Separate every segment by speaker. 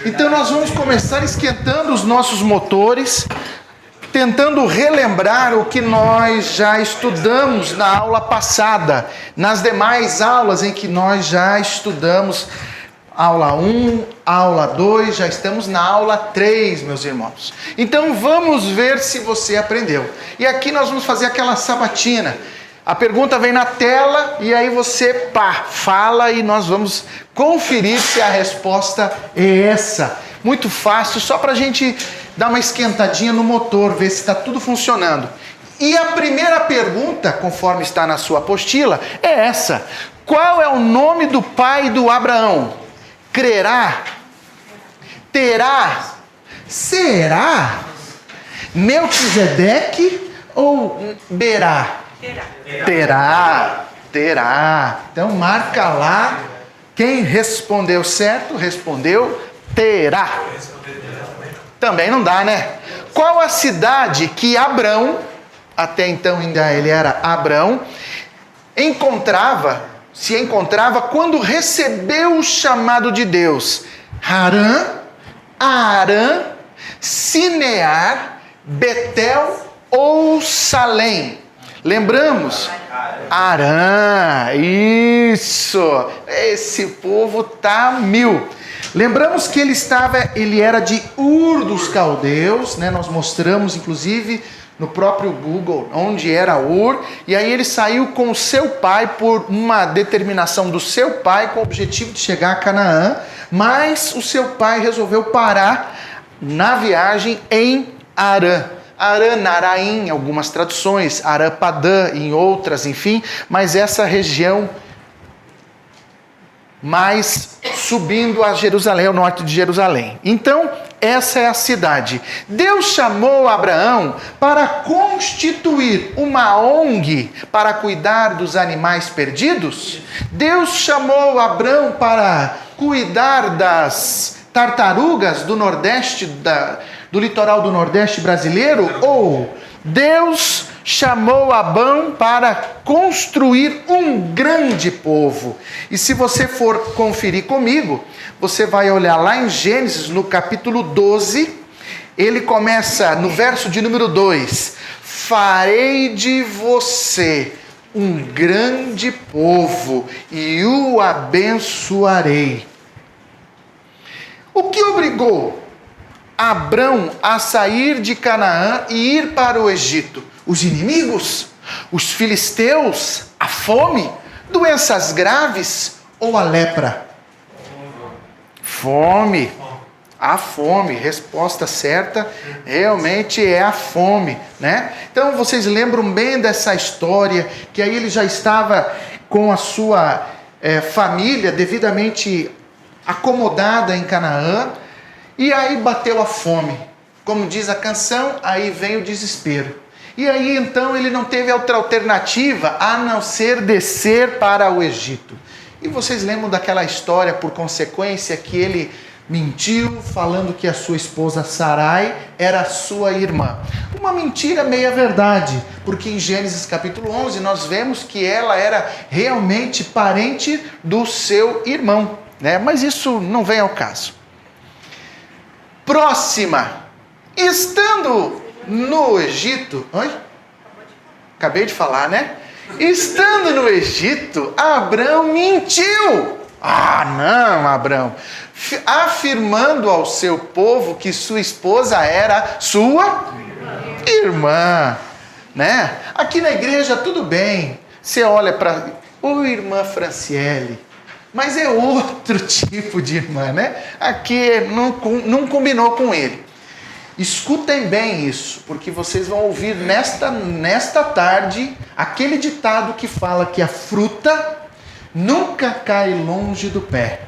Speaker 1: Então nós vamos começar esquentando os nossos motores, tentando relembrar o que nós já estudamos na aula passada, nas demais aulas em que nós já estudamos, aula 1, aula 2, já estamos na aula 3, meus irmãos. Então vamos ver se você aprendeu. E aqui nós vamos fazer aquela sabatina. A pergunta vem na tela e aí você fala e nós vamos conferir se a resposta é essa. Muito fácil, só para a gente dar uma esquentadinha no motor, ver se está tudo funcionando. E a primeira pergunta, conforme está na sua apostila, é essa. Qual é o nome do pai do Abraão? Crerá? Terá? Será? Melquisedeque ou Berá? Terá. Então marca lá. Quem respondeu certo, respondeu terá. Também não dá, né? Qual a cidade que Abrão, até então ainda ele era Abrão, se encontrava quando recebeu o chamado de Deus? Harã, Arã, Sinear, Betel ou Salém? Lembramos? Arã, isso! Esse povo tá mil. Lembramos que ele era de Ur dos Caldeus, né? Nós mostramos, inclusive, no próprio Google, onde era Ur. E aí ele saiu com o seu pai, por uma determinação do seu pai, com o objetivo de chegar a Canaã. Mas o seu pai resolveu parar na viagem em Arã. Arã-Naraim, em algumas traduções, Arã-Padã em outras, enfim, mas essa região mais subindo a Jerusalém, ao norte de Jerusalém. Então, essa é a cidade. Deus chamou Abraão para constituir uma ONG para cuidar dos animais perdidos? Deus chamou Abraão para cuidar das tartarugas do Nordeste, do litoral do Nordeste brasileiro? Ou Deus chamou Abrão para construir um grande povo? E se você for conferir comigo, você vai olhar lá em Gênesis, no capítulo 12, ele começa no verso de número 2, farei de você um grande povo e o abençoarei. O que obrigou Abrão a sair de Canaã e ir para o Egito? Os inimigos? Os filisteus? A fome? Doenças graves? Ou a lepra? Fome. A fome. Resposta certa realmente é a fome, né? Então vocês lembram bem dessa história, que aí ele já estava com a sua família devidamente acomodada em Canaã, e aí bateu a fome. Como diz a canção, aí vem o desespero. E aí então ele não teve outra alternativa a não ser descer para o Egito. E vocês lembram daquela história, por consequência, que ele mentiu falando que a sua esposa Sarai era sua irmã. Uma mentira meia verdade, porque em Gênesis capítulo 11 nós vemos que ela era realmente parente do seu irmão, né? Mas isso não vem ao caso. Próxima. Estando no Egito... Oi? Acabei de falar, né? Estando no Egito, Abrão mentiu. Ah, não, Abrão. Afirmando ao seu povo que sua esposa era sua irmã, né? Aqui na igreja tudo bem. Você olha para... Oi, irmã Franciele. Mas é outro tipo de irmã, né? Aqui não combinou com ele. Escutem bem isso, porque vocês vão ouvir nesta tarde aquele ditado que fala que a fruta nunca cai longe do pé.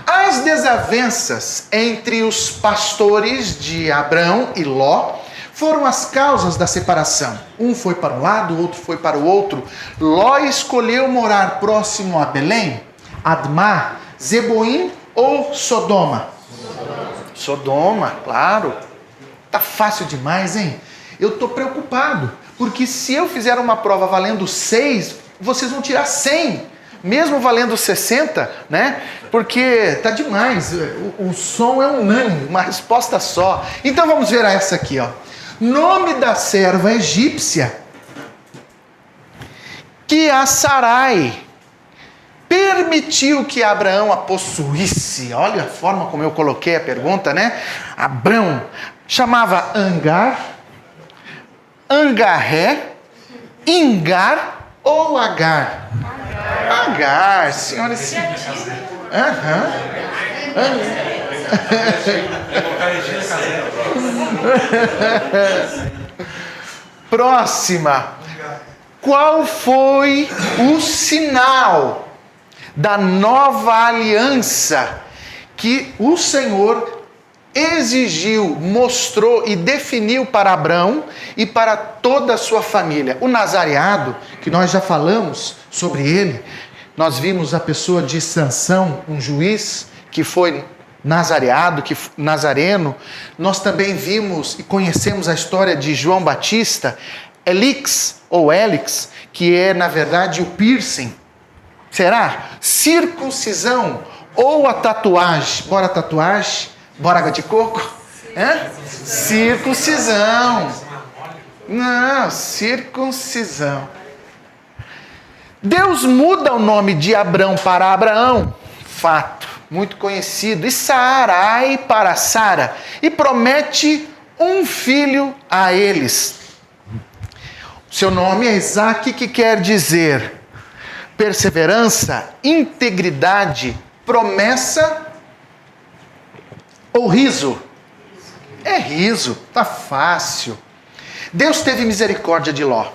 Speaker 1: As desavenças entre os pastores de Abrão e Ló foram as causas da separação. Um foi para um lado, o outro foi para o outro. Ló escolheu morar próximo a Belém, Admá, Zeboim ou Sodoma? Sodoma, claro. Tá fácil demais, hein? Eu tô preocupado, porque se eu fizer uma prova valendo 6, vocês vão tirar 100. mesmo valendo 60, né? Porque tá demais, o som é unânime, uma resposta só. Então vamos ver essa aqui, ó. Nome da serva egípcia que a Sarai permitiu que Abraão a possuísse. Olha a forma como eu coloquei a pergunta, né? Abrão chamava Angar, Angarré, Ingar ou Agar? Agar, senhoras e senhores. Próxima. Qual foi o sinal da nova aliança que o Senhor exigiu, mostrou e definiu para Abraão e para toda a sua família? O nazareado, que nós já falamos sobre ele, nós vimos a pessoa de Sansão, um juiz que foi nazareado, nazareno. Nós também vimos e conhecemos a história de João Batista, Elix ou Helix, que é na verdade o piercing. Será? Circuncisão ou a tatuagem? Bora tatuagem? Bora água de coco? Circuncisão. Não, circuncisão. Deus muda o nome de Abrão para Abraão, fato muito conhecido, e Sarai para Sara, e promete um filho a eles. Seu nome é Isaac, que quer dizer perseverança, integridade, promessa ou riso? É riso, tá fácil. Deus teve misericórdia de Ló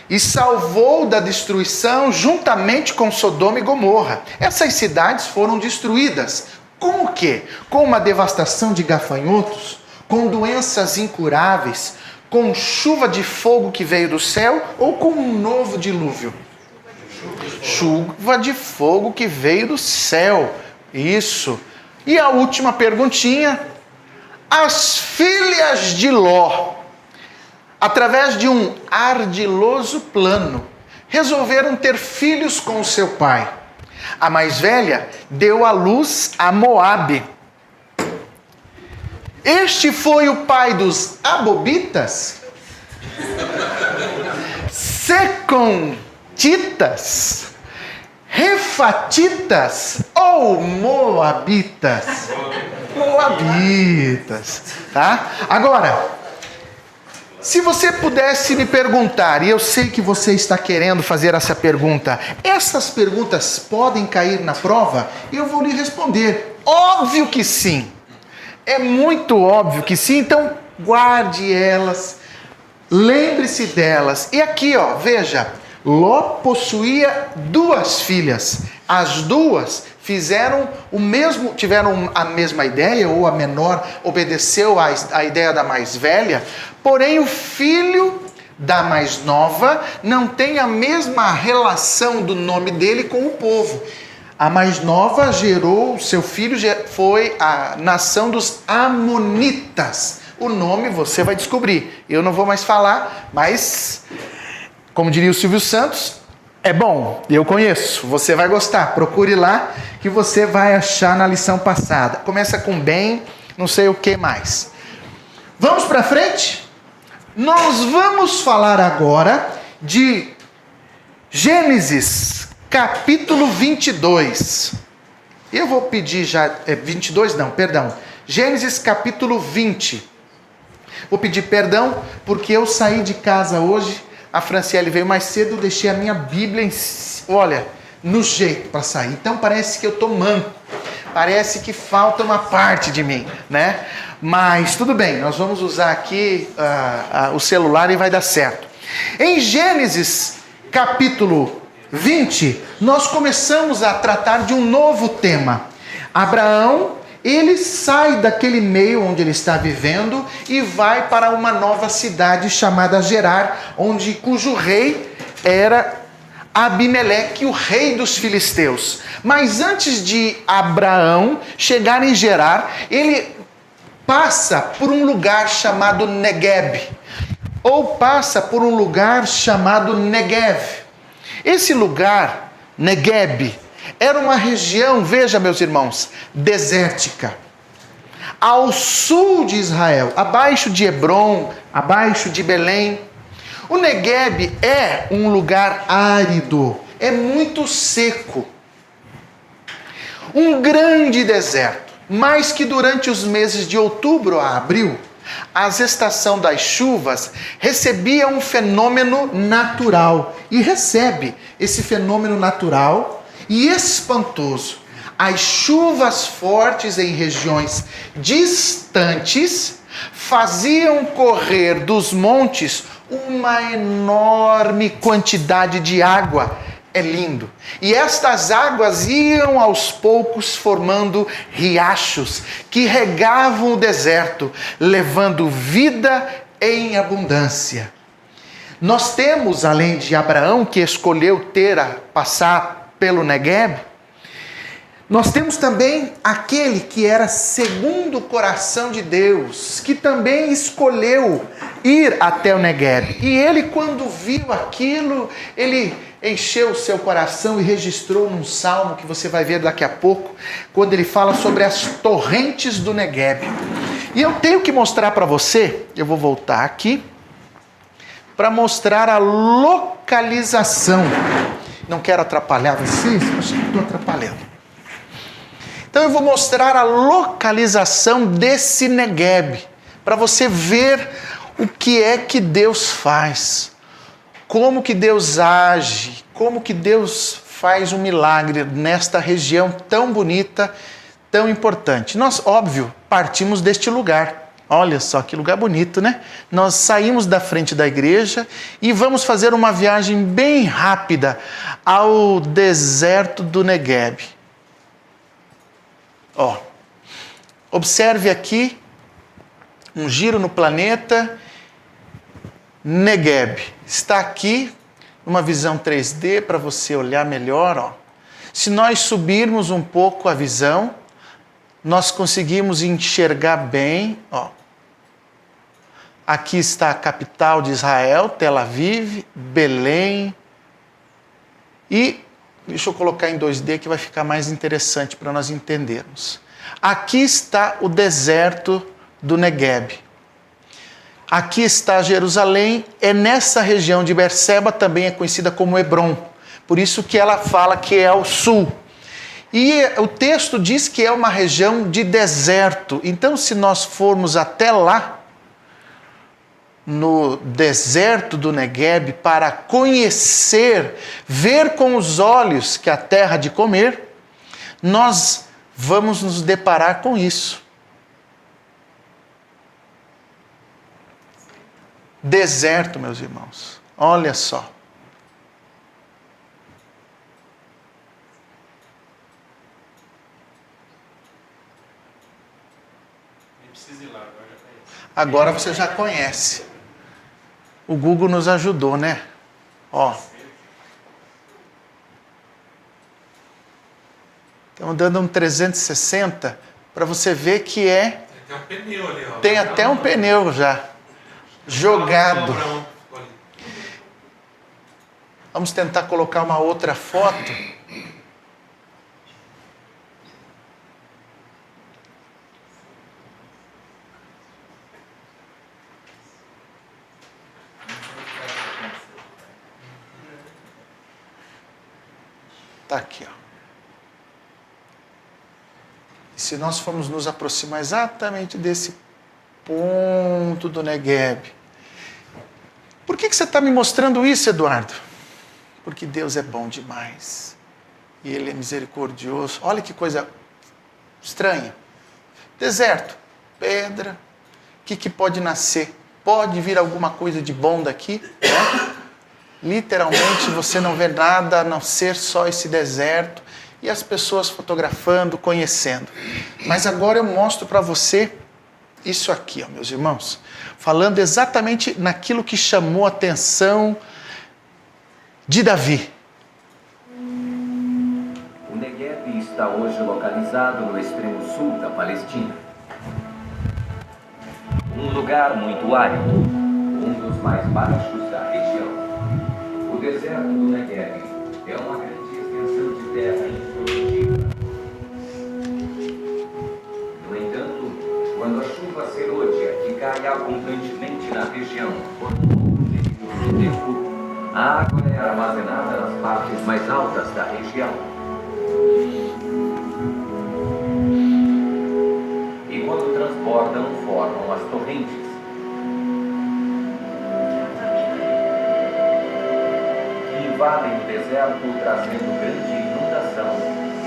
Speaker 1: e salvou da destruição juntamente com Sodoma e Gomorra. Essas cidades foram destruídas. Com o quê? Com uma devastação de gafanhotos, com doenças incuráveis, com chuva de fogo que veio do céu ou com um novo dilúvio? Chuva de fogo que veio do céu. Isso. E a última perguntinha. As filhas de Ló, através de um ardiloso plano, resolveram ter filhos com o seu pai. A mais velha deu à luz a Moabe. Este foi o pai dos Abobitas, Secontitas, Refatitas ou Moabitas? Moabitas, tá? Agora, se você pudesse me perguntar, e eu sei que você está querendo fazer essa pergunta, essas perguntas podem cair na prova? Eu vou lhe responder, óbvio que sim. É muito óbvio que sim, então guarde elas, lembre-se delas. E aqui, ó, veja, Ló possuía 2 filhas. As 2 fizeram o mesmo, tiveram a mesma ideia, ou a menor obedeceu à ideia da mais velha, porém o filho da mais nova não tem a mesma relação do nome dele com o povo. A mais nova gerou, seu filho foi a nação dos Amonitas. O nome você vai descobrir. Eu não vou mais falar, mas, como diria o Silvio Santos, é bom, eu conheço, você vai gostar. Procure lá que você vai achar na lição passada. Começa com bem, não sei o que mais. Vamos para frente? Nós vamos falar agora de Gênesis, capítulo 22. Eu vou pedir já, 22 não, perdão. Gênesis capítulo 20. Vou pedir perdão porque eu saí de casa hoje, a Franciele veio mais cedo, eu deixei a minha Bíblia, no jeito para sair. Então parece que eu estou manco, parece que falta uma parte de mim, né? Mas tudo bem, nós vamos usar aqui o celular e vai dar certo. Em Gênesis capítulo 20, nós começamos a tratar de um novo tema. Abraão, ele sai daquele meio onde ele está vivendo e vai para uma nova cidade chamada Gerar, cujo rei era Abimeleque, o rei dos filisteus. Mas antes de Abraão chegar em Gerar, ele passa por um lugar chamado Negueb, ou passa por um lugar chamado Negev. Esse lugar Negueb era uma região, veja meus irmãos, desértica. Ao sul de Israel, abaixo de Hebrom, abaixo de Belém. O Negueb é um lugar árido, é muito seco. Um grande deserto, mas que durante os meses de outubro a abril, as estações das chuvas recebia um fenômeno natural e recebe esse fenômeno natural e espantoso. As chuvas fortes em regiões distantes faziam correr dos montes uma enorme quantidade de água. É lindo. E estas águas iam aos poucos formando riachos que regavam o deserto, levando vida em abundância. Nós temos, além de Abraão, que escolheu passar pelo Negueb, nós temos também aquele que era segundo o coração de Deus, que também escolheu ir até o Negueb. E ele, quando viu aquilo, ele encheu o seu coração e registrou num salmo que você vai ver daqui a pouco, quando ele fala sobre as torrentes do Negueb. E eu tenho que mostrar para você, eu vou voltar aqui, para mostrar a localização. Não quero atrapalhar vocês, acho que estou atrapalhando. Então eu vou mostrar a localização desse Negueb, para você ver o que é que Deus faz, como que Deus age, como que Deus faz um milagre nesta região tão bonita, tão importante. Nós, óbvio, partimos deste lugar. Olha só que lugar bonito, né? Nós saímos da frente da igreja e vamos fazer uma viagem bem rápida ao deserto do Negueb. Ó, observe aqui um giro no planeta. Negueb está aqui, uma visão 3D para você olhar melhor. Ó. Se nós subirmos um pouco a visão, nós conseguimos enxergar bem. Ó. Aqui está a capital de Israel, Tel Aviv, Belém. E deixa eu colocar em 2D que vai ficar mais interessante para nós entendermos. Aqui está o deserto do Negueb. Aqui está Jerusalém, é nessa região de Berseba, também é conhecida como Hebrom. Por isso que ela fala que é ao sul. E o texto diz que é uma região de deserto. Então, se nós formos até lá, no deserto do Negueb, para conhecer, ver com os olhos que a terra de comer, nós vamos nos deparar com isso. Deserto, meus irmãos. Olha só.
Speaker 2: Nem precisa ir lá, agora já conhece.
Speaker 1: Agora você já conhece. O Google nos ajudou, né? Ó. Estamos dando um 360 para você ver que é...
Speaker 2: Tem até um pneu ali, ó.
Speaker 1: Tem até um pneu já. Jogado. Vamos tentar colocar uma outra foto. Está aqui, ó. E se nós formos nos aproximar exatamente desse ponto do Negueb. Por que você está me mostrando isso, Eduardo? Porque Deus é bom demais. E Ele é misericordioso. Olha que coisa estranha. Deserto, pedra. O que pode nascer? Pode vir alguma coisa de bom daqui? Né? Literalmente você não vê nada a não ser só esse deserto. E as pessoas fotografando, conhecendo. Mas agora eu mostro para você isso aqui, ó, meus irmãos, falando exatamente naquilo que chamou a atenção de Davi.
Speaker 3: O Negueb está hoje localizado no extremo sul da Palestina. Um lugar muito árido, um dos mais baixos da região. O deserto do Negueb é uma grande extensão formando um período de tempo. A água é armazenada nas partes mais altas da região. E quando transbordam, formam as torrentes. Que invadem o deserto, trazendo grande inundação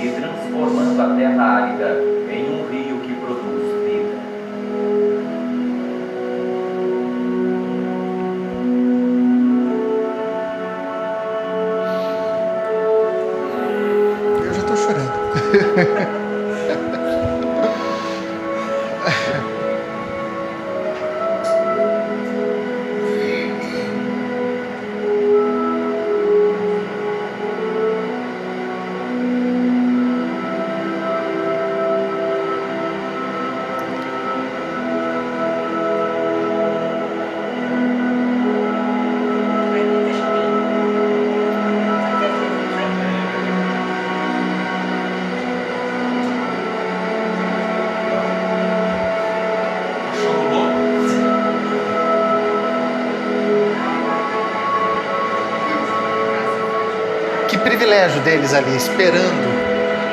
Speaker 3: e transformando a terra árida em um rio que produz vida.
Speaker 1: Eu já estou chorando. Que privilégio deles ali, esperando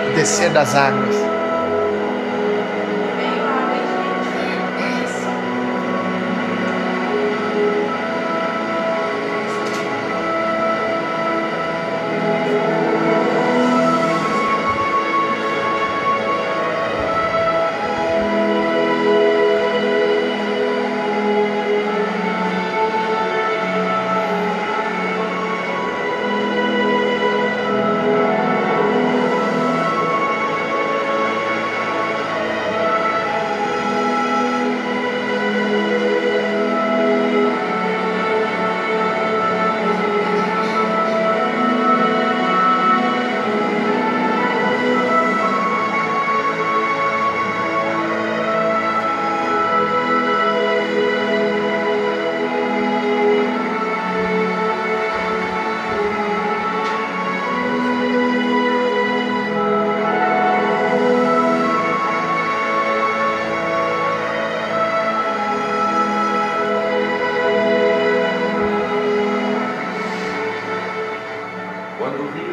Speaker 1: o descer das águas.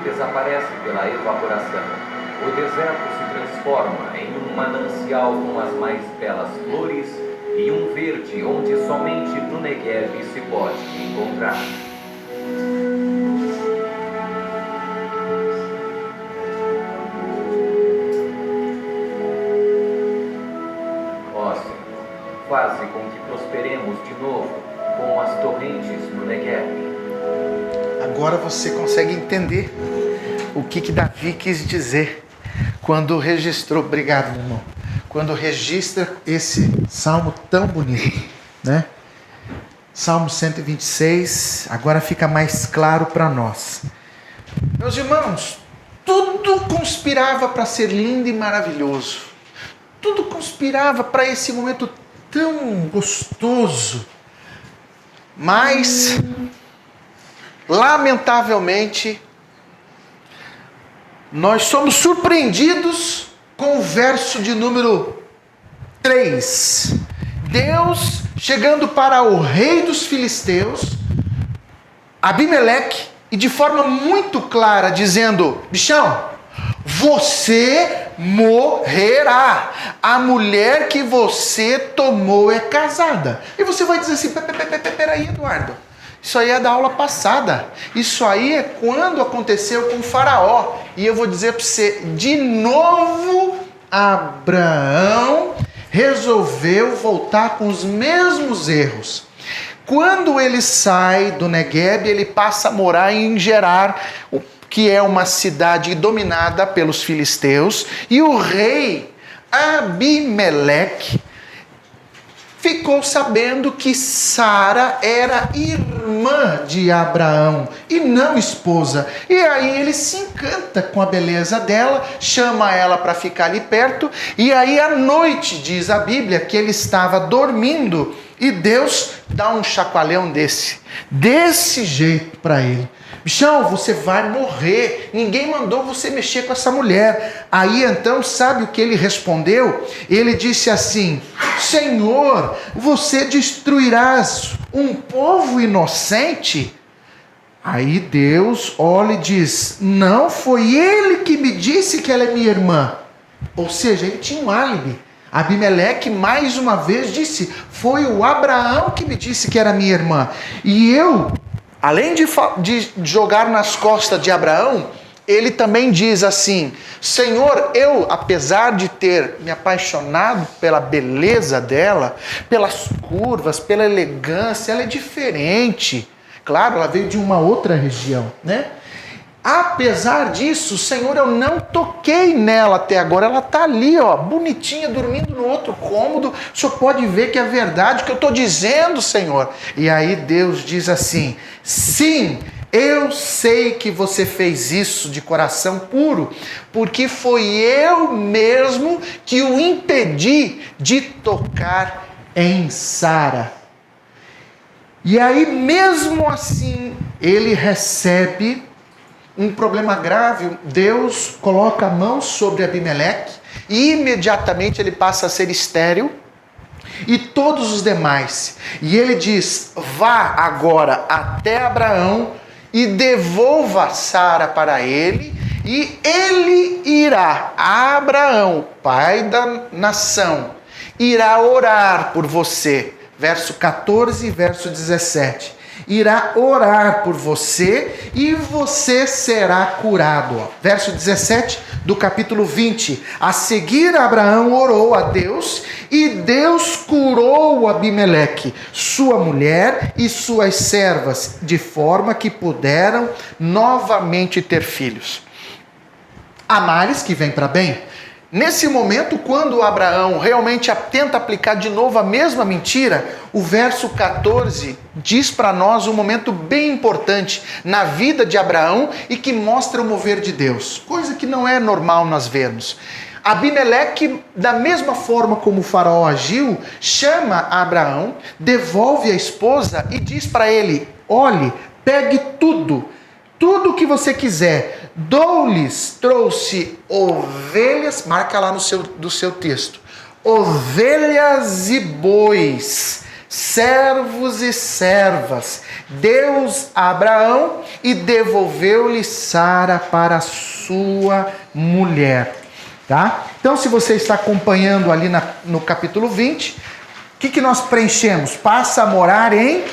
Speaker 3: Desaparece pela evaporação. O deserto se transforma em um manancial com as mais belas flores e um verde onde somente no Negev se pode encontrar. Ó Senhor, faze com que prosperemos de novo com as torrentes no Negev.
Speaker 1: Agora você consegue entender o que Davi quis dizer quando registrou, obrigado, meu irmão, quando registra esse salmo tão bonito, né? Salmo 126, agora fica mais claro para nós. Meus irmãos, tudo conspirava para ser lindo e maravilhoso. Tudo conspirava para esse momento tão gostoso. Mas, lamentavelmente, nós somos surpreendidos com o verso de número 3. Deus chegando para o rei dos filisteus, Abimeleque, e de forma muito clara dizendo: bichão, você morrerá. A mulher que você tomou é casada. E você vai dizer assim: peraí, Eduardo. Isso aí é da aula passada. Isso aí é quando aconteceu com o faraó. E eu vou dizer para você, de novo, Abraão resolveu voltar com os mesmos erros. Quando ele sai do Negueb, ele passa a morar em Gerar, que é uma cidade dominada pelos filisteus. E o rei Abimeleque ficou sabendo que Sara era irmã de Abraão e não esposa. E aí ele se encanta com a beleza dela, chama ela para ficar ali perto. E aí à noite, diz a Bíblia, que ele estava dormindo e Deus dá um chacoalhão desse jeito para ele. Bichão, você vai morrer, ninguém mandou você mexer com essa mulher. Aí então, sabe o que ele respondeu? Ele disse assim: Senhor, você destruirás um povo inocente? Aí Deus olha e diz: não, foi ele que me disse que ela é minha irmã. Ou seja, ele tinha um álibi. Abimeleque mais uma vez disse: foi o Abraão que me disse que era minha irmã. E eu, além de jogar nas costas de Abraão, ele também diz assim: Senhor, eu, apesar de ter me apaixonado pela beleza dela, pelas curvas, pela elegância, ela é diferente. Claro, ela veio de uma outra região, né? Apesar disso, Senhor, eu não toquei nela até agora. Ela está ali, ó, bonitinha, dormindo no outro cômodo. O Senhor pode ver que é verdade o que eu estou dizendo, Senhor. E aí Deus diz assim: sim, eu sei que você fez isso de coração puro, porque foi eu mesmo que o impedi de tocar em Sara. E aí, mesmo assim, ele recebe um problema grave. Deus coloca a mão sobre Abimeleque e imediatamente ele passa a ser estéril, e todos os demais. E ele diz: vá agora até Abraão e devolva Sara para ele, e ele irá, Abraão, pai da nação, irá orar por você. Verso 14 e verso 17. Irá orar por você e você será curado. Verso 17 do capítulo 20. A seguir, Abraão orou a Deus e Deus curou Abimeleque, sua mulher e suas servas, de forma que puderam novamente ter filhos. Há males que vêm para bem. Nesse momento, quando Abraão realmente tenta aplicar de novo a mesma mentira, o verso 14 diz para nós um momento bem importante na vida de Abraão e que mostra o mover de Deus, coisa que não é normal nós vermos. Abimeleque, da mesma forma como o faraó agiu, chama Abraão, devolve a esposa e diz para ele: olhe, pegue tudo que você quiser. Dou-lhes, trouxe ovelhas, marca lá do seu texto, ovelhas e bois, servos e servas. Deus a Abraão e devolveu-lhe Sara para sua mulher. Tá? Então, se você está acompanhando ali no capítulo 20, o que nós preenchemos? Passa a morar em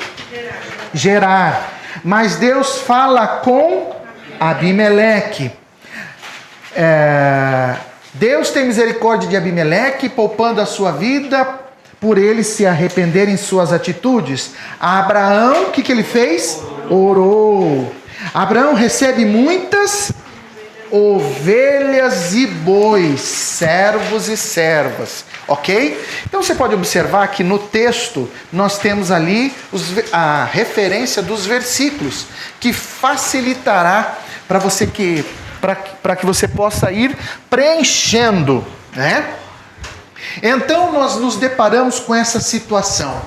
Speaker 1: Gerar. Mas Deus fala com Abimeleque. Deus tem misericórdia de Abimeleque, poupando a sua vida por ele se arrepender em suas atitudes. A Abraão, o que ele fez? Orou. Abraão recebe muitas ovelhas e bois, servos e servas, ok? Então você pode observar que no texto nós temos ali a referência dos versículos, que facilitará para você para que você possa ir preenchendo, né? Então nós nos deparamos com essa situação.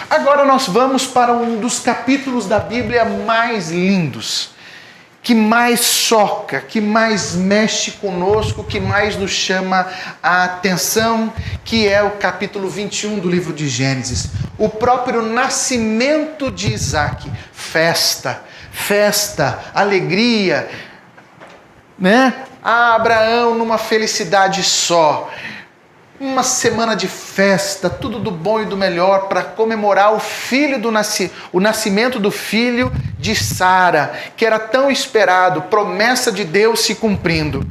Speaker 1: Agora nós vamos para um dos capítulos da Bíblia mais lindos, que mais choca, que mais mexe conosco, que mais nos chama a atenção, que é o capítulo 21 do livro de Gênesis. O próprio nascimento de Isaac. Festa, alegria, né? Abraão numa felicidade só. Uma semana de festa, tudo do bom e do melhor para comemorar o nascimento do filho de Sara, que era tão esperado, promessa de Deus se cumprindo.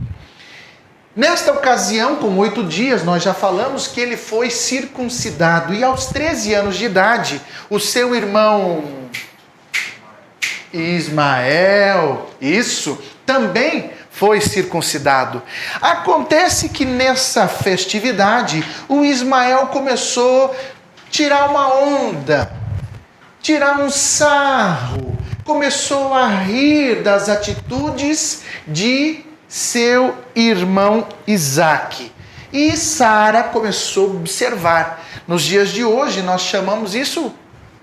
Speaker 1: Nesta ocasião, com 8 dias, nós já falamos que ele foi circuncidado, e aos 13 anos de idade, o seu irmão Ismael, também foi circuncidado. Acontece que nessa festividade, o Ismael começou a tirar uma onda, tirar um sarro, começou a rir das atitudes de seu irmão Isaque. E Sara começou a observar. Nos dias de hoje, nós chamamos isso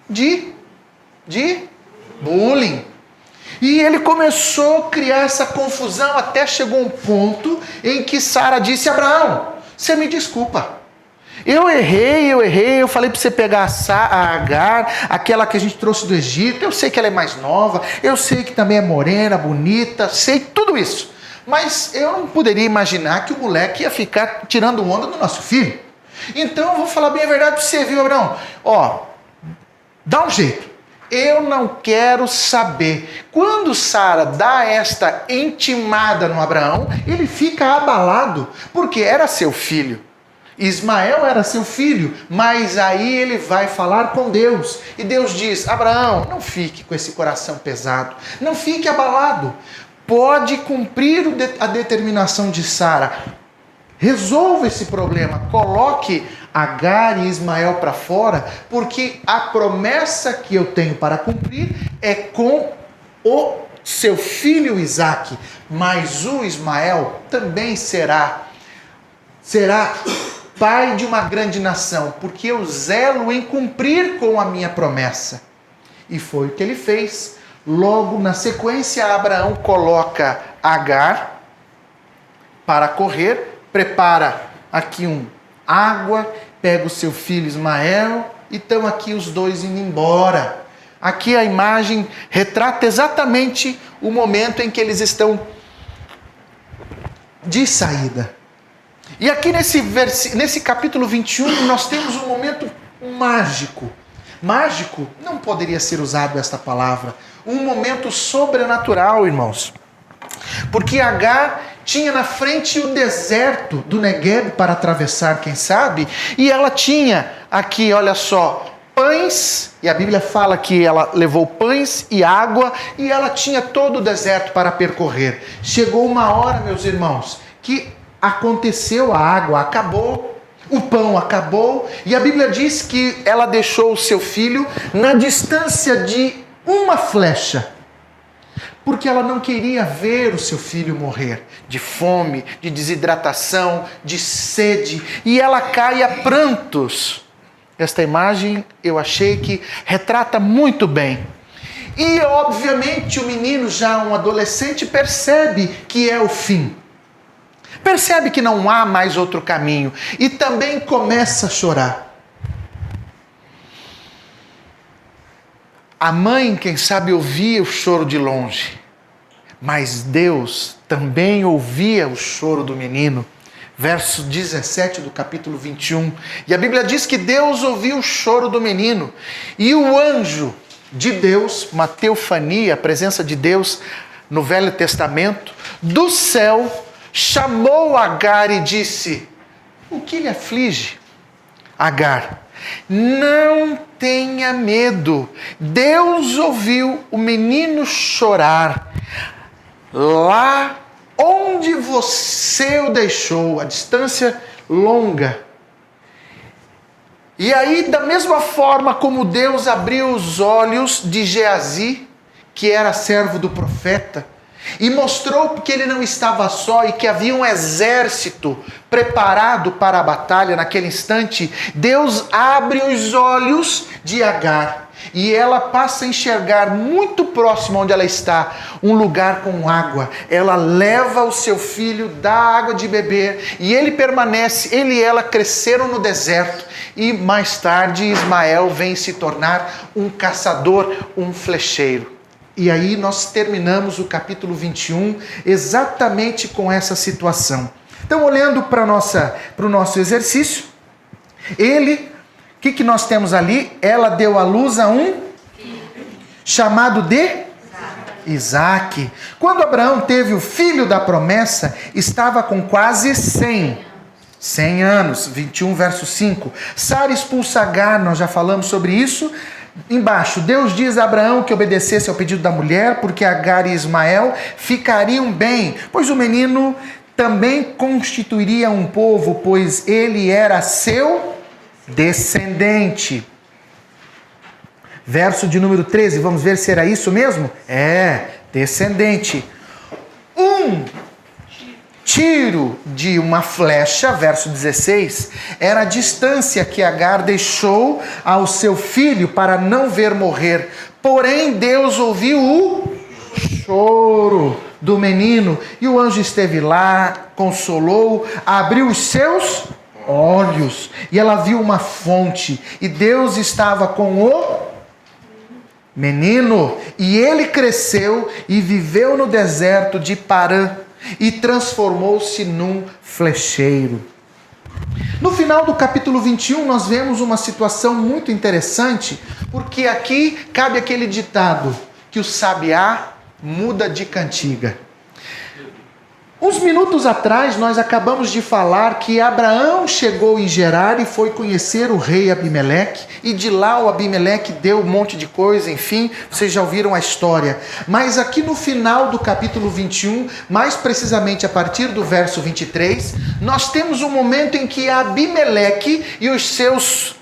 Speaker 1: de bullying, E ele começou a criar essa confusão, até chegou um ponto em que Sara disse: Abraão, você me desculpa. Eu errei, eu falei para você pegar a Agar, aquela que a gente trouxe do Egito. Eu sei que ela é mais nova, eu sei que também é morena, bonita, sei tudo isso. Mas eu não poderia imaginar que o moleque ia ficar tirando onda do nosso filho. Então eu vou falar bem a verdade para você, viu, Abraão? Ó, dá um jeito. Eu não quero saber. Quando Sara dá esta intimada no Abraão, ele fica abalado, porque era seu filho. Ismael era seu filho, mas aí ele vai falar com Deus. E Deus diz: Abraão, não fique com esse coração pesado, não fique abalado. Pode cumprir a determinação de Sara. Resolva esse problema, coloque Agar e Ismael para fora, porque a promessa que eu tenho para cumprir é com o seu filho Isaque, mas o Ismael também será pai de uma grande nação, porque eu zelo em cumprir com a minha promessa. E foi o que ele fez. Logo na sequência, Abraão coloca Agar para correr, prepara aqui água, pega o seu filho Ismael e estão aqui os dois indo embora. Aqui a imagem retrata exatamente o momento em que eles estão de saída. E aqui nesse capítulo 21 nós temos um momento mágico. Mágico não poderia ser usado esta palavra. Um momento sobrenatural, irmãos. Porque Agar tinha na frente o deserto do Negueb para atravessar, quem sabe? E ela tinha aqui, olha só, pães, e a Bíblia fala que ela levou pães e água, e ela tinha todo o deserto para percorrer. Chegou uma hora, meus irmãos, que aconteceu, a água acabou, o pão acabou, e a Bíblia diz que ela deixou o seu filho na distância de uma flecha, porque ela não queria ver o seu filho morrer de fome, de desidratação, de sede, e ela cai a prantos. Esta imagem eu achei que retrata muito bem. E obviamente o menino, já um adolescente, percebe que é o fim. Percebe que não há mais outro caminho e também começa a chorar. A mãe, quem sabe, ouvia o choro de longe, mas Deus também ouvia o choro do menino. Verso 17 do capítulo 21. E a Bíblia diz que Deus ouviu o choro do menino. E o anjo de Deus, uma teofania, a presença de Deus no Velho Testamento, do céu, chamou Agar e disse: o que lhe aflige? Agar, não tenha medo. Deus ouviu o menino chorar lá onde você o deixou, a distância longa. E aí, da mesma forma como Deus abriu os olhos de Geazi, que era servo do profeta, e mostrou que ele não estava só e que havia um exército preparado para a batalha naquele instante, Deus abre os olhos de Agar e ela passa a enxergar muito próximo onde ela está, um lugar com água. Ela leva o seu filho, dá água de beber e ele permanece, ele e ela cresceram no deserto e mais tarde Ismael vem se tornar um caçador, um flecheiro. E aí nós terminamos o capítulo 21 exatamente com essa situação. Então, olhando para o nosso exercício, o que nós temos ali? Ela deu à luz a um chamado de Isaque. Quando Abraão teve o filho da promessa, estava com quase 100 anos. 21, verso 5. Sara expulsa Agar, nós já falamos sobre isso. Embaixo, Deus diz a Abraão que obedecesse ao pedido da mulher, porque Agar e Ismael ficariam bem, pois o menino também constituiria um povo, pois ele era seu descendente. Verso de número 13, vamos ver se era isso mesmo? Descendente. Um tiro de uma flecha, verso 16, era a distância que Agar deixou ao seu filho para não ver morrer. Porém, Deus ouviu o choro do menino. E o anjo esteve lá, consolou, abriu os seus olhos. E ela viu uma fonte. E Deus estava com o menino. E ele cresceu e viveu no deserto de Parã. E transformou-se num flecheiro. No final do capítulo 21, nós vemos uma situação muito interessante, porque aqui cabe aquele ditado, que o sabiá muda de cantiga. Uns minutos atrás, nós acabamos de falar que Abraão chegou em Gerar e foi conhecer o rei Abimeleque, e de lá o Abimeleque deu um monte de coisa, enfim, vocês já ouviram a história. Mas aqui no final do capítulo 21, mais precisamente a partir do verso 23, nós temos um momento em que Abimeleque e os seus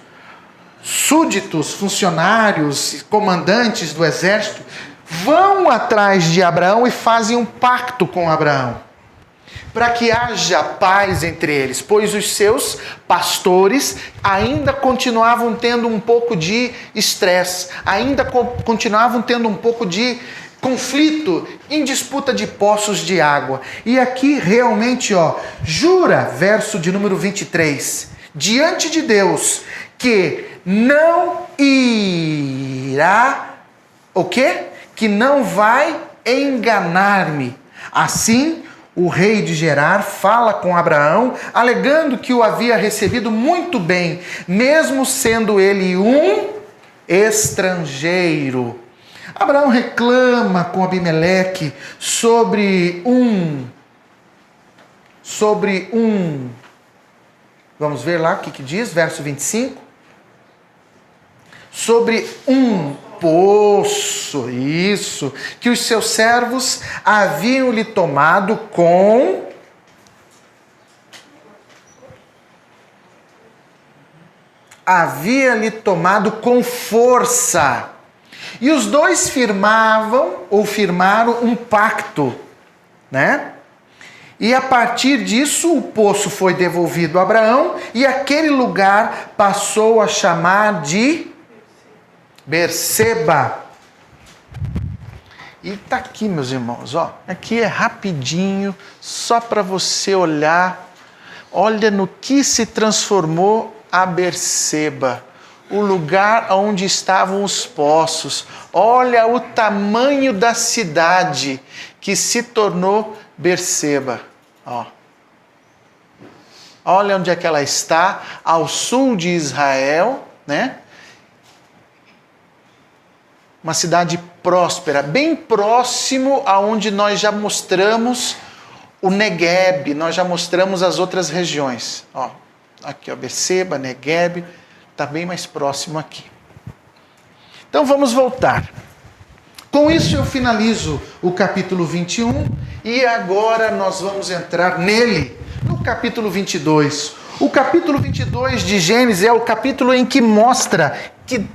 Speaker 1: súditos, funcionários, comandantes do exército, vão atrás de Abraão e fazem um pacto com Abraão, para que haja paz entre eles, pois os seus pastores ainda continuavam tendo um pouco de estresse, ainda continuavam tendo um pouco de conflito em disputa de poços de água. E aqui realmente, jura, verso de número 23, diante de Deus, que não irá, o quê? Que não vai enganar-me. Assim, o rei de Gerar fala com Abraão, alegando que o havia recebido muito bem, mesmo sendo ele um estrangeiro. Abraão reclama com Abimeleque sobre um, vamos ver lá o que diz, verso 25. Sobre um poço, isso, que os seus servos haviam lhe tomado com força. E os dois firmaram um pacto, né? E a partir disso o poço foi devolvido a Abraão e aquele lugar passou a chamar de Berseba. E está aqui, meus irmãos, aqui é rapidinho, só para você olhar. Olha no que se transformou a Berseba, o lugar onde estavam os poços. Olha o tamanho da cidade que se tornou Berseba. Olha onde é que ela está, ao sul de Israel, né? Uma cidade próspera, bem próximo aonde nós já mostramos o Negueb, nós já mostramos as outras regiões. Aqui, Berseba, Negueb, está bem mais próximo aqui. Então vamos voltar. Com isso eu finalizo o capítulo 21 e agora nós vamos entrar nele, no capítulo 22. O capítulo 22 de Gênesis é o capítulo em que mostra, que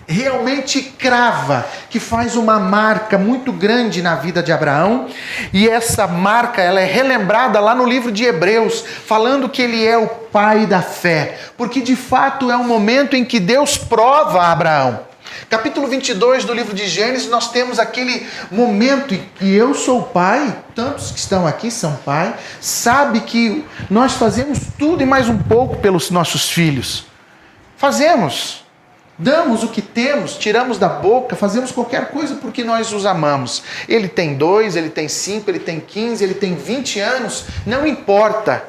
Speaker 1: realmente crava, que faz uma marca muito grande na vida de Abraão, e essa marca ela é relembrada lá no livro de Hebreus, falando que ele é o pai da fé, porque de fato é um momento em que Deus prova a Abraão. Capítulo 22 do livro de Gênesis, nós temos aquele momento em que eu sou pai, tantos que estão aqui são pai, sabe que nós fazemos tudo e mais um pouco pelos nossos filhos. Fazemos. Damos o que temos, tiramos da boca, fazemos qualquer coisa porque nós os amamos. Ele tem 2, ele tem 5, ele tem 15, ele tem 20 anos, não importa.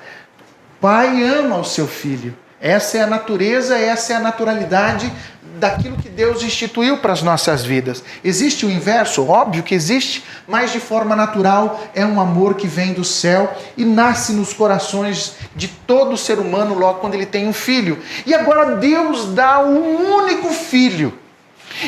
Speaker 1: Pai ama o seu filho. Essa é a natureza, essa é a naturalidade daquilo que Deus instituiu para as nossas vidas. Existe o inverso? Óbvio que existe, mas de forma natural é um amor que vem do céu e nasce nos corações de todo ser humano logo quando ele tem um filho. E agora Deus dá um único filho.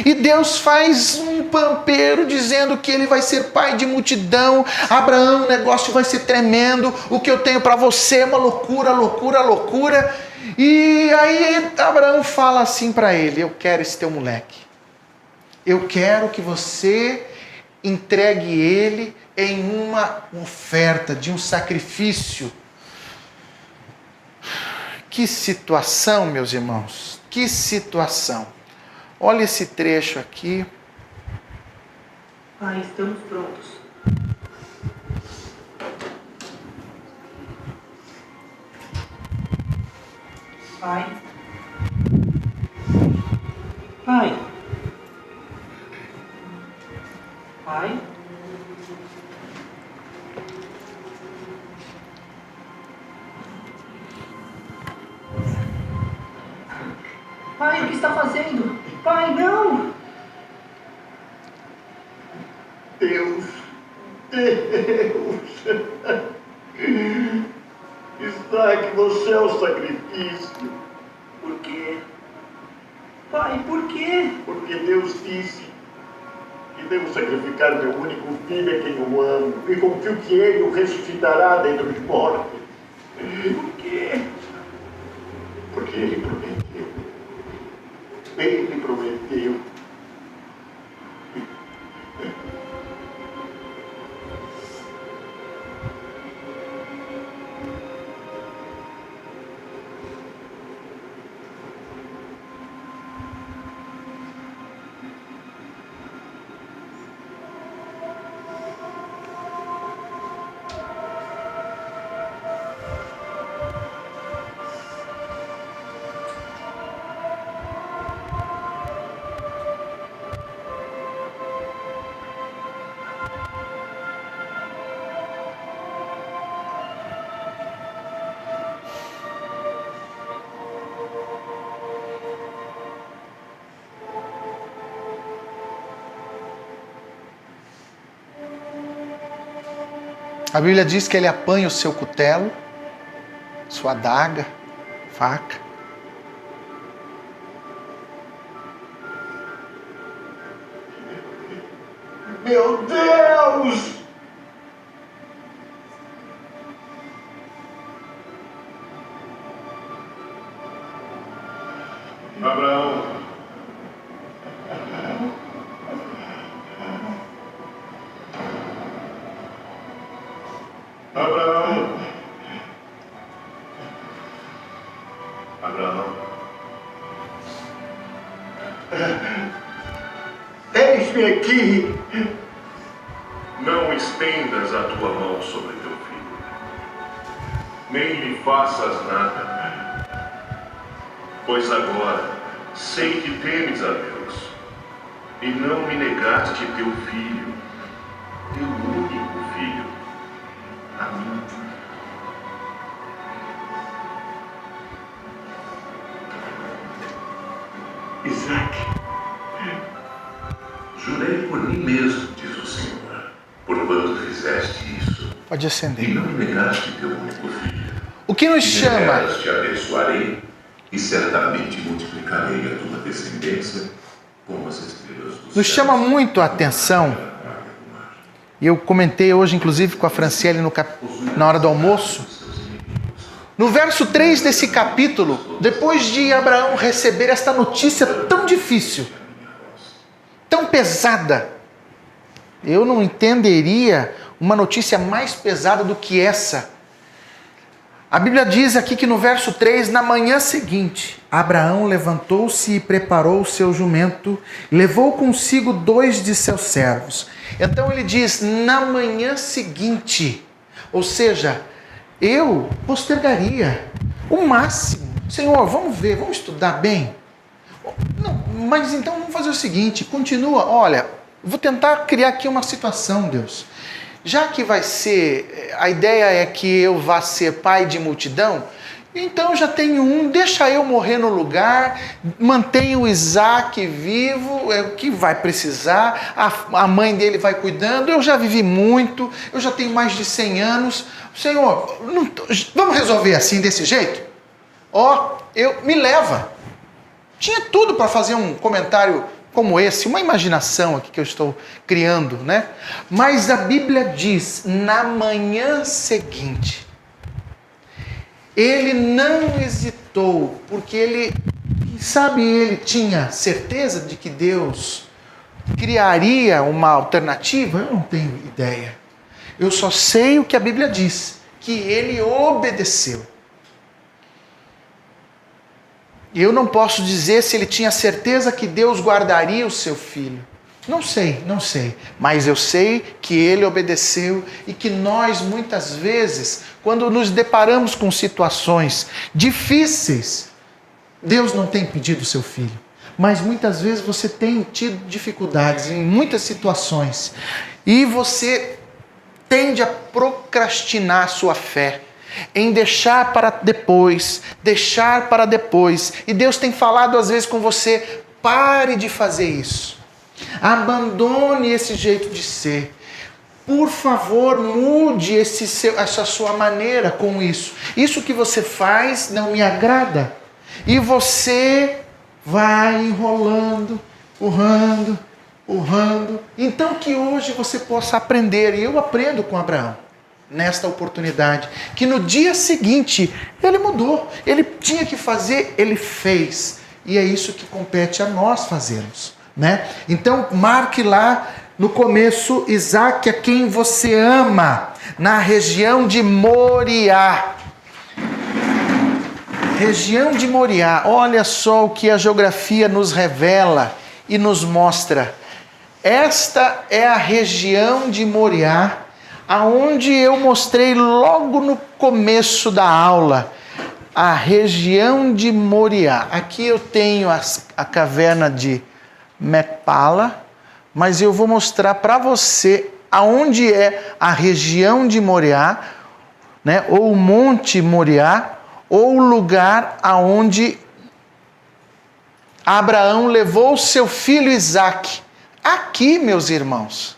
Speaker 1: E Deus faz um pampeiro dizendo que ele vai ser pai de multidão. Abraão, o negócio vai ser tremendo. O que eu tenho para você é uma loucura, loucura, loucura. E aí Abraão fala assim para ele: eu quero esse teu moleque. Eu quero que você entregue ele em uma oferta, de um sacrifício. Que situação, meus irmãos, que situação. Olha esse trecho aqui.
Speaker 4: Pai, estamos prontos. Pai. Pai. Pai. Pai, o que está fazendo? Pai, não!
Speaker 5: Deus, está aqui no céu o sacrifício.
Speaker 4: Por quê? Pai, por quê?
Speaker 5: Porque Deus disse que devo sacrificar meu único filho a quem eu amo e confio que ele o ressuscitará dentro de morte.
Speaker 4: Por quê?
Speaker 5: Porque ele prometeu. Ele prometeu.
Speaker 1: A Bíblia diz que ele apanha o seu cutelo, sua adaga, faca.
Speaker 5: Meu Deus!
Speaker 6: Abraão. Abraão. Abraão.
Speaker 5: Eis-me aqui.
Speaker 6: Não estendas a tua mão sobre teu filho, nem lhe faças nada, pois agora sei que temes a Deus, e não me negaste teu filho, teu único filho, a mim.
Speaker 5: Isaac.
Speaker 6: Jurei por mim mesmo, diz o Senhor, porquanto fizeste isso,
Speaker 1: Pode
Speaker 6: e
Speaker 1: acender.
Speaker 6: não me negaste teu único filho.
Speaker 1: O que nos
Speaker 6: E
Speaker 1: chama,
Speaker 6: deveras te abençoarei, e certamente multiplicarei a tua descendência como as estrelas do céu.
Speaker 1: nos chama muito a atenção, e eu comentei hoje, inclusive, com a Franciele na hora do almoço, no verso 3 desse capítulo, depois de Abraão receber esta notícia tão difícil, tão pesada, eu não entenderia uma notícia mais pesada do que essa. A Bíblia diz aqui que no verso 3, na manhã seguinte, Abraão levantou-se e preparou o seu jumento, levou consigo 2 de seus servos. Então ele diz, na manhã seguinte, ou seja, eu postergaria o máximo. Senhor, vamos ver, vamos estudar bem. Não, mas então vamos fazer o seguinte, continua, olha, vou tentar criar aqui uma situação, Deus. Já que vai ser, a ideia é que eu vá ser pai de multidão, então já tenho um, deixa eu morrer no lugar, mantenha o Isaac vivo, é o que vai precisar, a mãe dele vai cuidando, eu já vivi muito, eu já tenho mais de 100 anos, Senhor, vamos resolver assim, desse jeito? Me leva. Tinha tudo para fazer um comentário como esse, uma imaginação aqui que eu estou criando, né? Mas a Bíblia diz, na manhã seguinte, ele não hesitou, porque ele tinha certeza de que Deus criaria uma alternativa? Eu não tenho ideia. Eu só sei o que a Bíblia diz, que ele obedeceu. Eu não posso dizer se ele tinha certeza que Deus guardaria o seu filho. Não sei. Mas eu sei que ele obedeceu e que nós, muitas vezes, quando nos deparamos com situações difíceis, Deus não tem pedido o seu filho, mas muitas vezes você tem tido dificuldades em muitas situações e você tende a procrastinar a sua fé, em deixar para depois. E Deus tem falado às vezes com você: pare de fazer isso, abandone esse jeito de ser. Por favor, mude essa sua maneira com isso. Isso que você faz não me agrada. E você vai enrolando, urrando. Então que hoje você possa aprender, e eu aprendo com Abraão, nesta oportunidade, que no dia seguinte ele mudou. Ele tinha que fazer, ele fez. E é isso que compete a nós fazermos, né? Então marque lá no começo: Isaque, a quem você ama, na região de Moriá. Região de Moriá, olha só o que a geografia nos revela e nos mostra. Esta é a região de Moriá, aonde eu mostrei logo no começo da aula. A região de Moriá. Aqui eu tenho a caverna de Mecpala, mas eu vou mostrar para você aonde é a região de Moriá, né? Ou o Monte Moriá, ou o lugar aonde Abraão levou seu filho Isaque. Aqui, meus irmãos,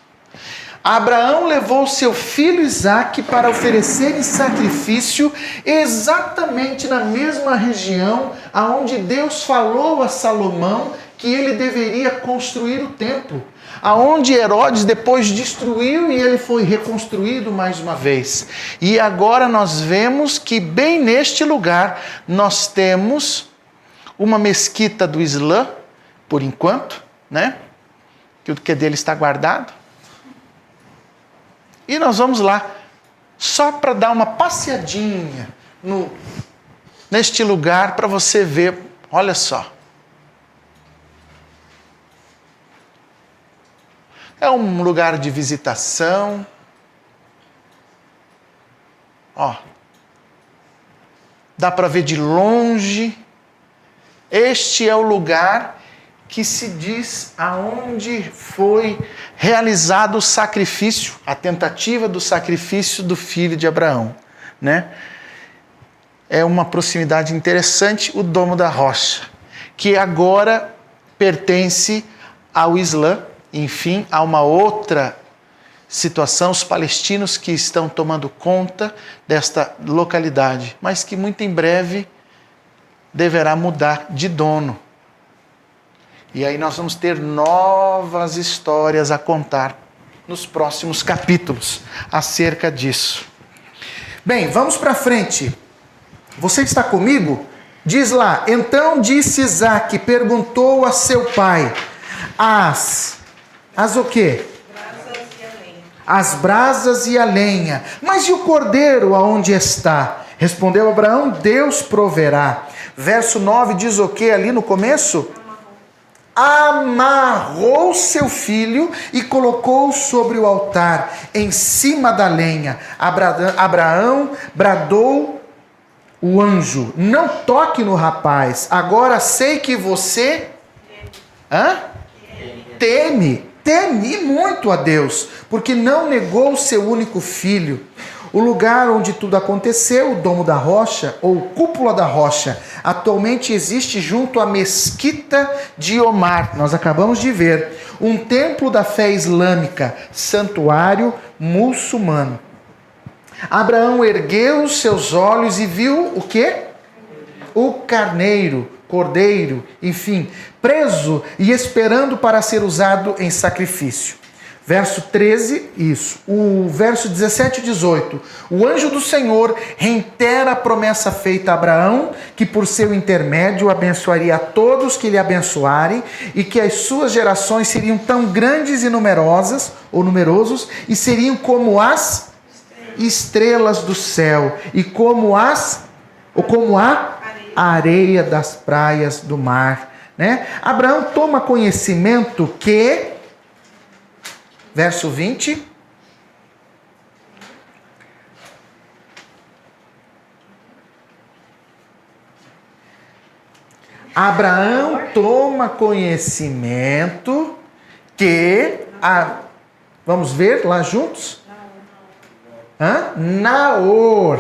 Speaker 1: Abraão levou seu filho Isaque para oferecer em sacrifício exatamente na mesma região aonde Deus falou a Salomão que ele deveria construir o templo, aonde Herodes depois destruiu e ele foi reconstruído mais uma vez. E agora nós vemos que bem neste lugar nós temos uma mesquita do Islã, por enquanto, né? Que o que é dele está guardado. E nós vamos lá, só para dar uma passeadinha neste lugar, para você ver, olha só. É um lugar de visitação. Ó, dá para ver de longe. Este é o lugar que se diz aonde foi realizado o sacrifício, a tentativa do sacrifício do filho de Abraão, né? É uma proximidade interessante, o Domo da Rocha, que agora pertence ao Islã. Enfim, há uma outra situação, os palestinos que estão tomando conta desta localidade, mas que muito em breve deverá mudar de dono. E aí nós vamos ter novas histórias a contar nos próximos capítulos acerca disso. Bem, vamos para frente. Você está comigo? Diz lá: então disse Isaque, perguntou a seu pai, as o quê?
Speaker 7: Brasas e a lenha.
Speaker 1: As brasas e a lenha. Mas e o cordeiro aonde está? Respondeu Abraão: Deus proverá. Verso 9 diz o quê ali no começo? Amarrou seu filho e colocou sobre o altar, em cima da lenha. Abraão bradou o anjo: não toque no rapaz, agora sei que você teme muito a Deus, porque não negou o seu único filho. O lugar onde tudo aconteceu, o Domo da Rocha, ou Cúpula da Rocha, atualmente existe junto à Mesquita de Omar. Nós acabamos de ver um templo da fé islâmica, santuário muçulmano. Abraão ergueu seus olhos e viu o quê? O cordeiro, enfim, preso e esperando para ser usado em sacrifício. Verso 13, isso. O verso 17 e 18. O anjo do Senhor reitera a promessa feita a Abraão, que por seu intermédio abençoaria a todos que lhe abençoarem, e que as suas gerações seriam tão grandes e numerosos, e seriam como as estrelas do céu, e como a areia das praias do mar, né? Abraão toma conhecimento que, verso 20, Abraão toma conhecimento que... vamos ver lá juntos? Naor.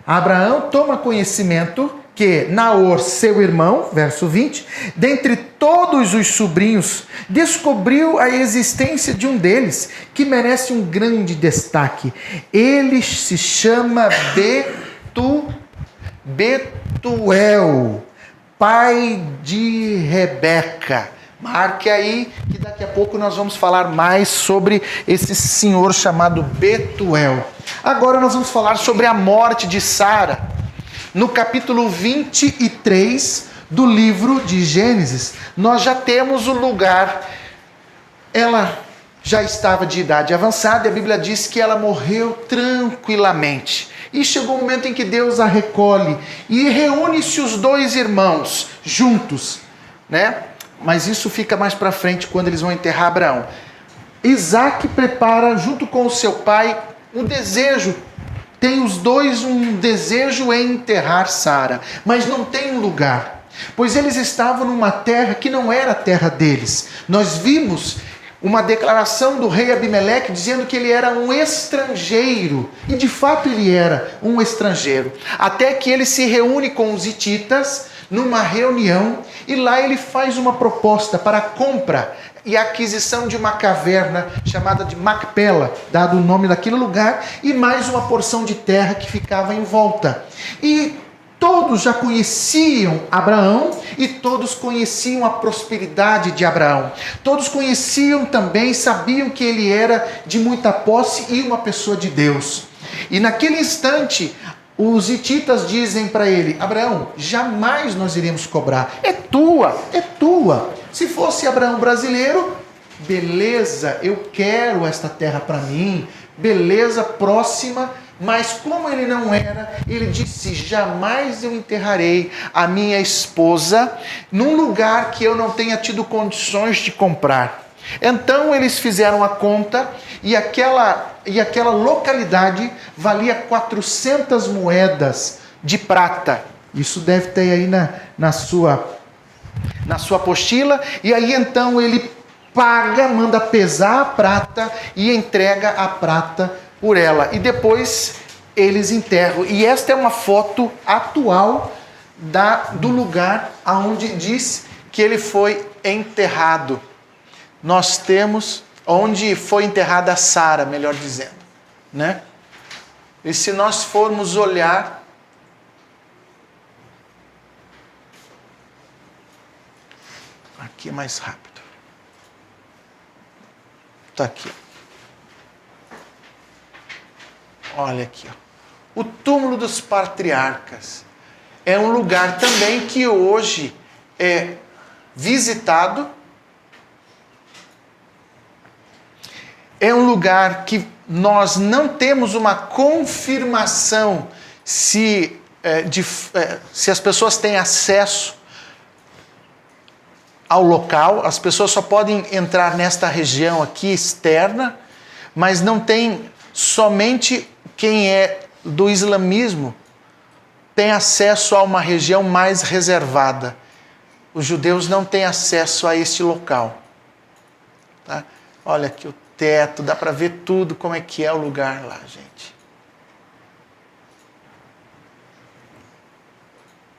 Speaker 1: Abraão toma conhecimento que Naor, seu irmão, verso 20, dentre todos os sobrinhos, descobriu a existência de um deles, que merece um grande destaque. Ele se chama Betuel, pai de Rebeca. Marque aí, que daqui a pouco nós vamos falar mais sobre esse senhor chamado Betuel. Agora nós vamos falar sobre a morte de Sara. No capítulo 23 do livro de Gênesis, nós já temos o lugar. Ela já estava de idade avançada e a Bíblia diz que ela morreu tranquilamente. E chegou o momento em que Deus a recolhe e reúne-se os dois irmãos juntos, né? Mas isso fica mais para frente quando eles vão enterrar Abraão. Isaac prepara junto com o seu pai um desejo. Tem os dois um desejo em enterrar Sara, mas não tem um lugar, pois eles estavam numa terra que não era a terra deles. Nós vimos uma declaração do rei Abimeleque dizendo que ele era um estrangeiro, e de fato ele era um estrangeiro, até que ele se reúne com os hititas numa reunião, e lá ele faz uma proposta para a compra e a aquisição de uma caverna chamada de Macpela, dado o nome daquele lugar, e mais uma porção de terra que ficava em volta. E todos já conheciam Abraão e todos conheciam a prosperidade de Abraão. Todos conheciam também, sabiam que ele era de muita posse e uma pessoa de Deus. E naquele instante, os hititas dizem para ele: Abraão, jamais nós iremos cobrar. É tua, é tua. Se fosse Abraão brasileiro, beleza, eu quero esta terra para mim, beleza, próxima. Mas como ele não era, ele disse: jamais eu enterrarei a minha esposa num lugar que eu não tenha tido condições de comprar. Então eles fizeram a conta e aquela localidade valia 400 moedas de prata. Isso deve ter aí na sua apostila. E aí então ele paga, manda pesar a prata e entrega a prata por ela. E depois eles enterram. E esta é uma foto atual do lugar onde diz que ele foi enterrado. Nós temos onde foi enterrada Sara, melhor dizendo, né? E se nós formos olhar, aqui é mais rápido. Está aqui. Olha aqui, ó. O túmulo dos patriarcas é um lugar também que hoje é visitado. É um lugar que nós não temos uma confirmação se as pessoas têm acesso ao local. As pessoas só podem entrar nesta região aqui externa, mas não tem, somente quem é do islamismo tem acesso a uma região mais reservada. Os judeus não têm acesso a este local. Tá? Olha aqui o teto, dá para ver tudo como é que é o lugar lá, gente.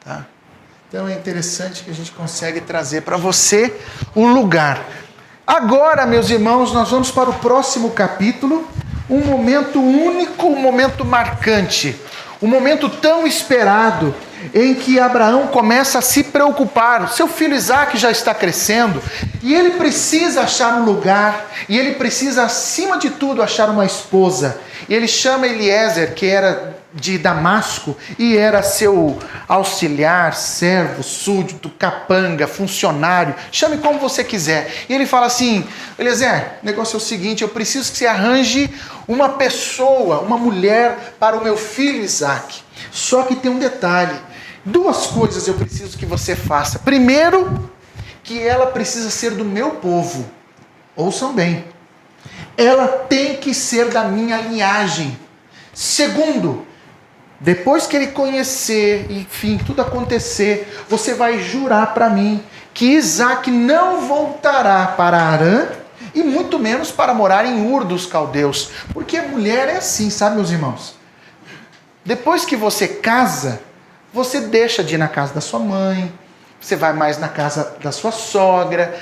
Speaker 1: Tá? Então é interessante que a gente consegue trazer para você o lugar. Agora, meus irmãos, nós vamos para o próximo capítulo, um momento único, um momento marcante, um momento tão esperado, em que Abraão começa a se preocupar. Seu filho Isaac já está crescendo e ele precisa achar um lugar, e ele precisa, acima de tudo, achar uma esposa. E ele chama Eliezer, que era de Damasco e era seu auxiliar, servo, súdito, capanga, funcionário, chame como você quiser. E ele fala assim: Eliezer, o negócio é o seguinte, eu preciso que você arranje uma pessoa, uma mulher para o meu filho Isaac. Só que tem um detalhe, duas coisas eu preciso que você faça. Primeiro, que ela precisa ser do meu povo. Ouçam bem, ela tem que ser da minha linhagem. Segundo, depois que ele conhecer, enfim, tudo acontecer, você vai jurar para mim que Isaac não voltará para Harã e muito menos para morar em Ur dos Caldeus. Porque a mulher é assim, sabe, meus irmãos? Depois que você casa, você deixa de ir na casa da sua mãe, você vai mais na casa da sua sogra.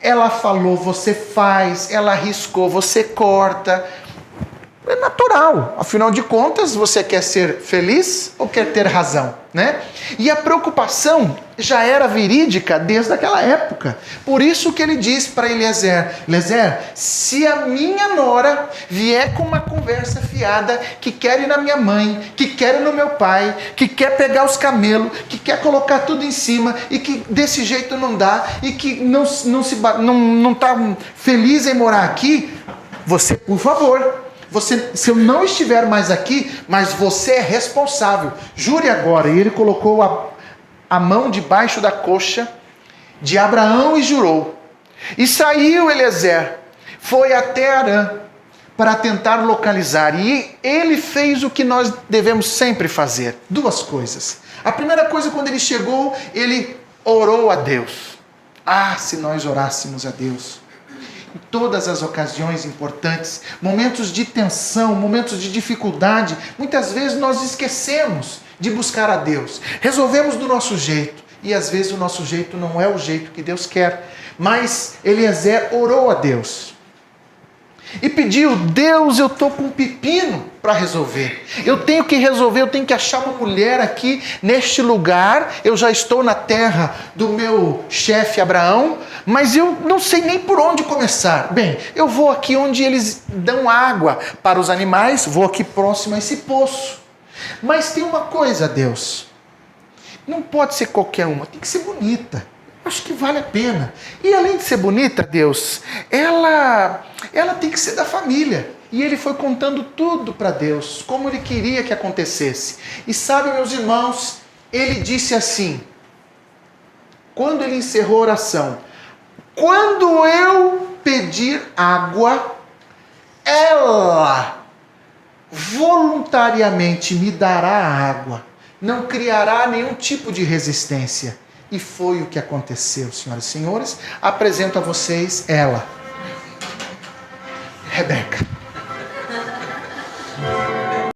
Speaker 1: Ela falou, você faz. Ela riscou, você corta. É natural. Afinal de contas, você quer ser feliz ou quer ter razão, né? E a preocupação já era verídica desde aquela época. Por isso que ele diz para Eliezer: Eliezer, se a minha nora vier com uma conversa fiada, que quer ir na minha mãe, que quer ir no meu pai, que quer pegar os camelos, que quer colocar tudo em cima e que desse jeito não dá e que não está feliz em morar aqui, você, por favor, se eu não estiver mais aqui, mas você é responsável, jure agora. E ele colocou a mão debaixo da coxa de Abraão e jurou. E saiu Eliezer, foi até Harã para tentar localizar. E ele fez o que nós devemos sempre fazer: duas coisas. A primeira coisa, quando ele chegou, ele orou a Deus. Ah, se nós orássemos a Deus em todas as ocasiões importantes, momentos de tensão, momentos de dificuldade, muitas vezes nós esquecemos de buscar a Deus. Resolvemos do nosso jeito, e às vezes o nosso jeito não é o jeito que Deus quer. Mas Eliezer orou a Deus e pediu: Deus, eu estou com um pepino para resolver. Eu tenho que resolver, eu tenho que achar uma mulher aqui neste lugar. Eu já estou na terra do meu chefe Abraão, mas eu não sei nem por onde começar. Bem, eu vou aqui onde eles dão água para os animais, vou aqui próximo a esse poço. Mas tem uma coisa, Deus, não pode ser qualquer uma, tem que ser bonita. Acho que vale a pena. E além de ser bonita, Deus, ela tem que ser da família. E ele foi contando tudo para Deus, como ele queria que acontecesse. E sabe, meus irmãos, ele disse assim, quando ele encerrou a oração: quando eu pedir água, ela voluntariamente me dará água, não criará nenhum tipo de resistência. E foi o que aconteceu, senhoras e senhores. Apresento a vocês ela, Rebeca.